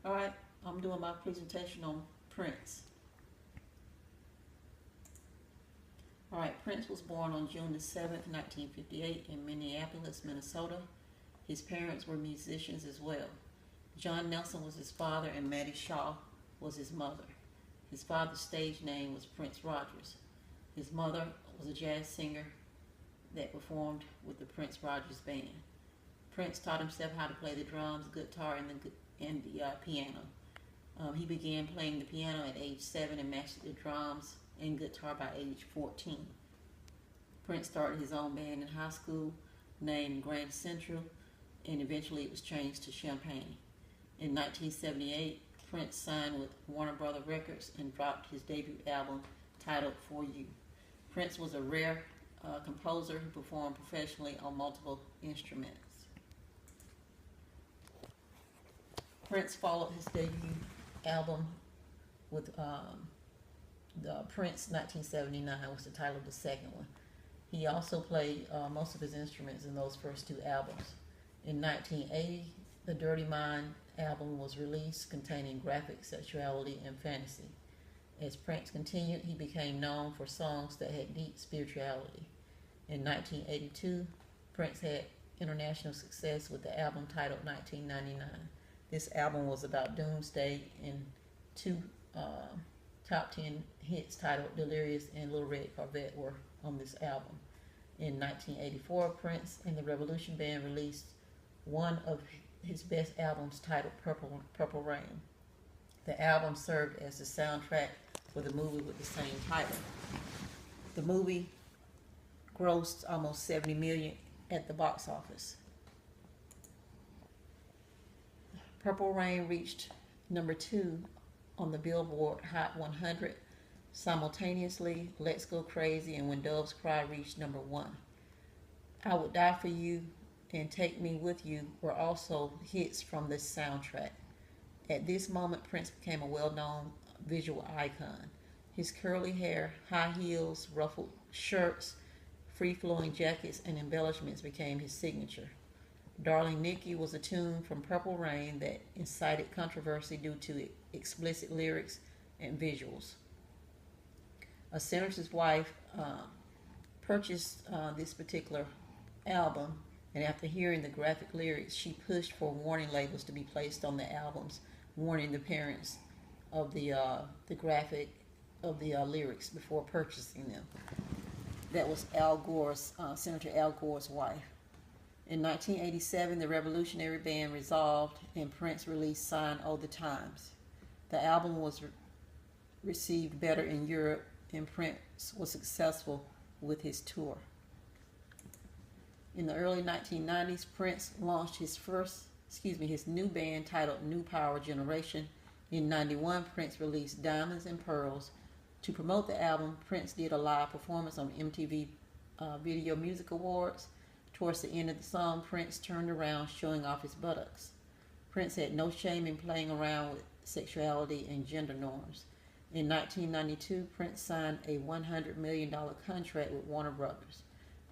All right, I'm doing my presentation on Prince. All right, Prince was born on June the 7th, 1958 in Minneapolis, Minnesota. His parents were musicians as well. John Nelson was his father and Mattie Shaw was his mother. His father's stage name was Prince Rogers. His mother was a jazz singer that performed with the Prince Rogers Band. Prince taught himself how to play the drums, guitar, and the piano. He began playing the piano at age 7 and mastered the drums and guitar by age 14. Prince started his own band in high school named Grand Central, and eventually it was changed to Champagne. In 1978, Prince signed with Warner Brothers Records and dropped his debut album titled For You. Prince was a rare composer who performed professionally on multiple instruments. Prince followed his debut album with the Prince 1979 was the title of the second one. He also played most of his instruments in those first two albums. In 1980, the Dirty Mind album was released containing graphic sexuality and fantasy. As Prince continued, he became known for songs that had deep spirituality. In 1982, Prince had international success with the album titled 1999. This album was about doomsday, and two top 10 hits titled Delirious and Little Red Corvette were on this album. In 1984, Prince and the Revolution Band released one of his best albums titled Purple Rain. The album served as the soundtrack for the movie with the same title. The movie grossed almost $70 million at the box office. Purple Rain reached number 2 on the Billboard Hot 100. Simultaneously, Let's Go Crazy and When Doves Cry reached number 1. I Would Die For You and Take Me With You were also hits from this soundtrack. At this moment, Prince became a well-known visual icon. His curly hair, high heels, ruffled shirts, free-flowing jackets, and embellishments became his signature. Darling Nikki was a tune from Purple Rain that incited controversy due to explicit lyrics and visuals. A senator's wife purchased this particular album, and after hearing the graphic lyrics, she pushed for warning labels to be placed on the albums, warning the parents of the graphic of the lyrics before purchasing them. That was Senator Al Gore's wife. In 1987, the Revolutionary Band dissolved and Prince released Sign o' the Times. The album was received better in Europe, and Prince was successful with his tour. In the early 1990s, Prince launched his new band titled New Power Generation. In 91, Prince released Diamonds and Pearls. To promote the album, Prince did a live performance on MTV Video Music Awards. Towards the end of the song, Prince turned around, showing off his buttocks. Prince had no shame in playing around with sexuality and gender norms. In 1992, Prince signed a $100 million contract with Warner Brothers.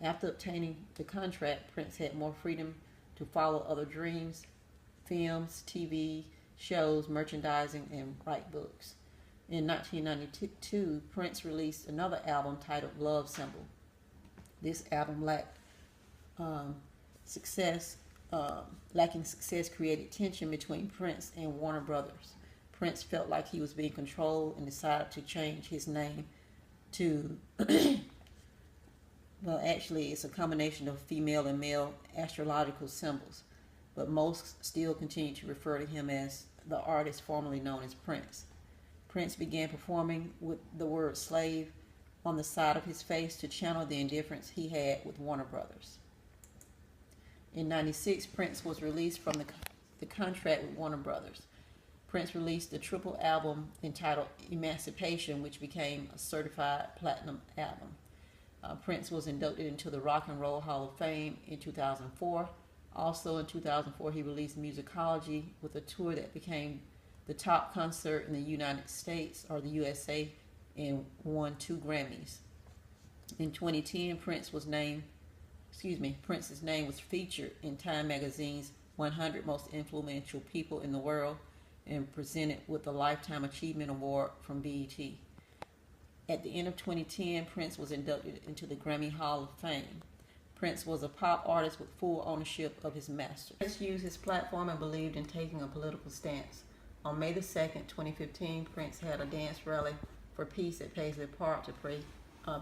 After obtaining the contract, Prince had more freedom to follow other dreams, films, TV shows, merchandising, and write books. In 1992, Prince released another album titled Love Symbol. This album lacking success created tension between Prince and Warner Brothers. Prince felt like he was being controlled and decided to change his name to, well, actually it's a combination of female and male astrological symbols, but most still continue to refer to him as the artist formerly known as Prince. Prince began performing with the word slave on the side of his face to channel the indifference he had with Warner Brothers. In 1996, Prince was released from the contract with Warner Brothers. Prince released a triple album entitled Emancipation, which became a certified platinum album. Prince was inducted into the Rock and Roll Hall of Fame in 2004. Also in 2004, he released Musicology with a tour that became the top concert in the United States, or the USA, and won 2 Grammys. In 2010, Prince's name was featured in Time Magazine's 100 Most Influential People in the World. and presented with the Lifetime Achievement Award from BET. At the end of 2010, Prince was inducted into the Grammy Hall of Fame. Prince was a pop artist with full ownership of his masters. Prince used his platform and believed in taking a political stance. On May the 2nd, 2015, Prince had a dance rally for peace at Paisley Park to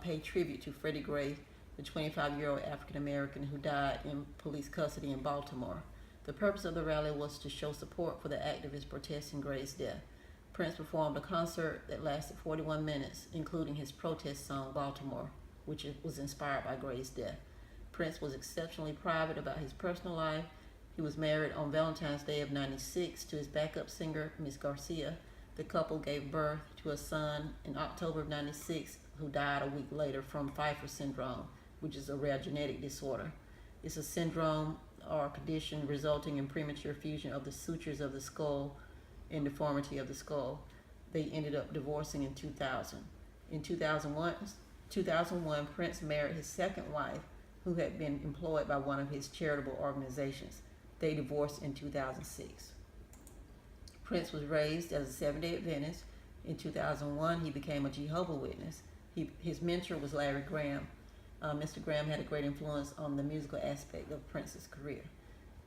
pay tribute to Freddie Gray, the 25-year-old African-American who died in police custody in Baltimore. The purpose of the rally was to show support for the activists protesting Gray's death. Prince performed a concert that lasted 41 minutes, including his protest song, Baltimore, which was inspired by Gray's death. Prince was exceptionally private about his personal life. He was married on Valentine's Day of '96 to his backup singer, Miss Garcia. The couple gave birth to a son in October of '96 who died a week later from Pfeiffer syndrome, which is a rare genetic disorder. It's a syndrome or condition resulting in premature fusion of the sutures of the skull and deformity of the skull. They ended up divorcing in 2000. In 2001, Prince married his second wife, who had been employed by one of his charitable organizations. They divorced in 2006. Prince was raised as a Seventh-day Adventist. In 2001, he became a Jehovah's Witness. His mentor was Larry Graham. Mr. Graham had a great influence on the musical aspect of Prince's career.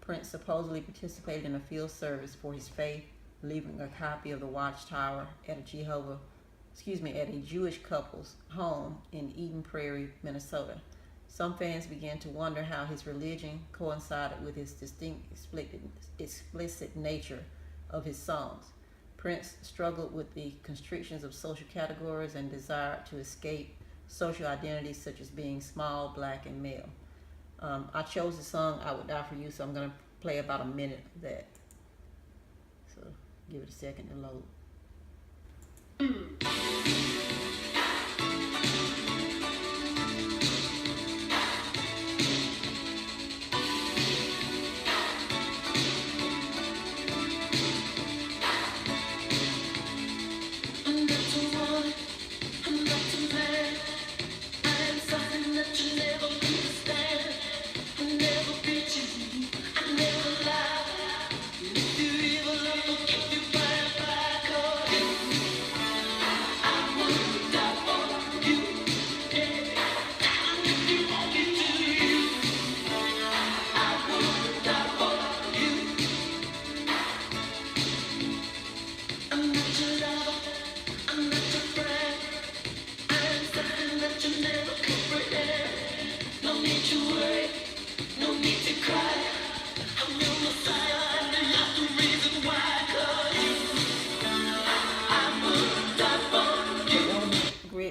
Prince supposedly participated in a field service for his faith, leaving a copy of the Watchtower at a Jewish couple's home in Eden Prairie, Minnesota. Some fans began to wonder how his religion coincided with his distinct, explicit nature of his songs. Prince struggled with the constrictions of social categories and desired to escape social identities such as being small, black, and male. I chose the song "I Would Die For You," so I'm going to play about a minute of that. So give it a second to load.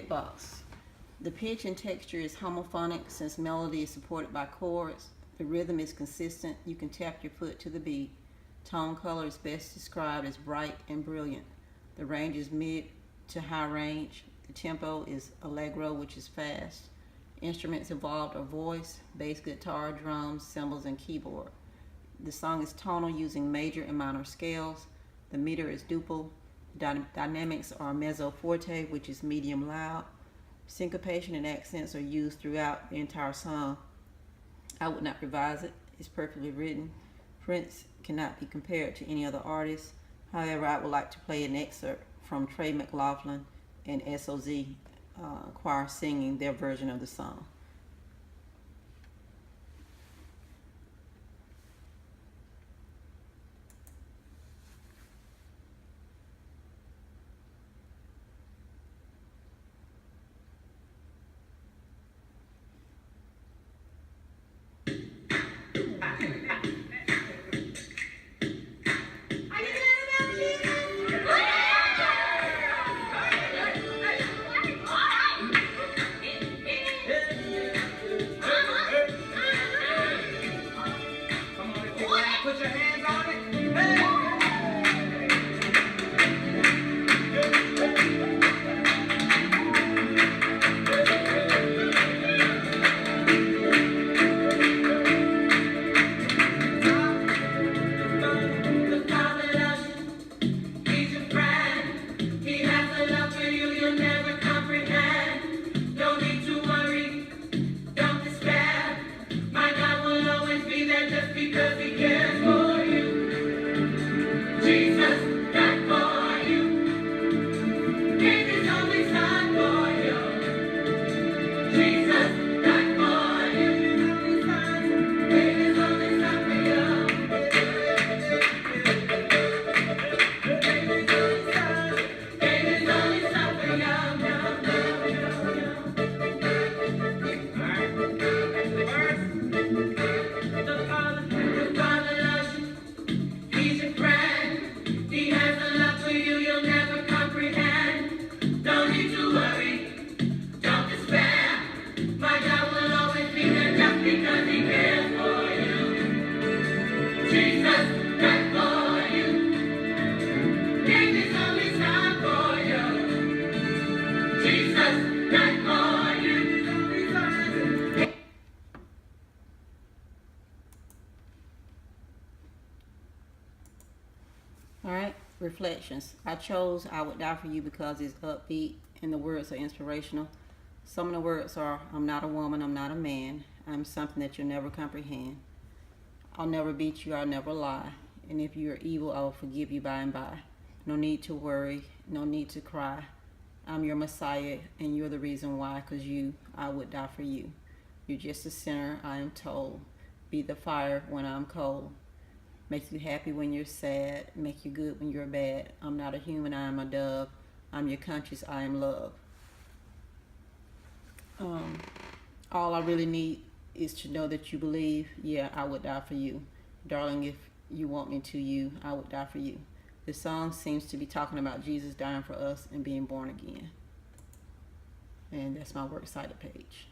Box. The pitch and texture is homophonic since melody is supported by chords. The rhythm is consistent. You can tap your foot to the beat. Tone color is best described as bright and brilliant. The range is mid to high range. The tempo is allegro, which is fast. Instruments involved are voice, bass guitar, drums, cymbals, and keyboard. The song is tonal using major and minor scales. The meter is duple. Dynamics are mezzo forte, which is medium loud. Syncopation and accents are used throughout the entire song. I would not revise it. It's perfectly written. Prince cannot be compared to any other artist. However, I would like to play an excerpt from Trey McLaughlin and SOZ choir singing their version of the song. Reflections. I chose I Would Die For You because it's upbeat and the words are inspirational. Some of the words are, I'm not a woman, I'm not a man. I'm something that you'll never comprehend. I'll never beat you, I'll never lie. And if you are evil, I will forgive you by and by. No need to worry, no need to cry. I'm your Messiah, and you're the reason why, because I would die for you. You're just a sinner, I am told. Be the fire when I'm cold. Make you happy when you're sad, make you good when you're bad. I'm not a human, I am a dove. I'm your conscience, I am love. All I really need is to know that you believe, yeah, I would die for you. Darling, if you want me to, I would die for you. This song seems to be talking about Jesus dying for us and being born again. And that's my works cited page.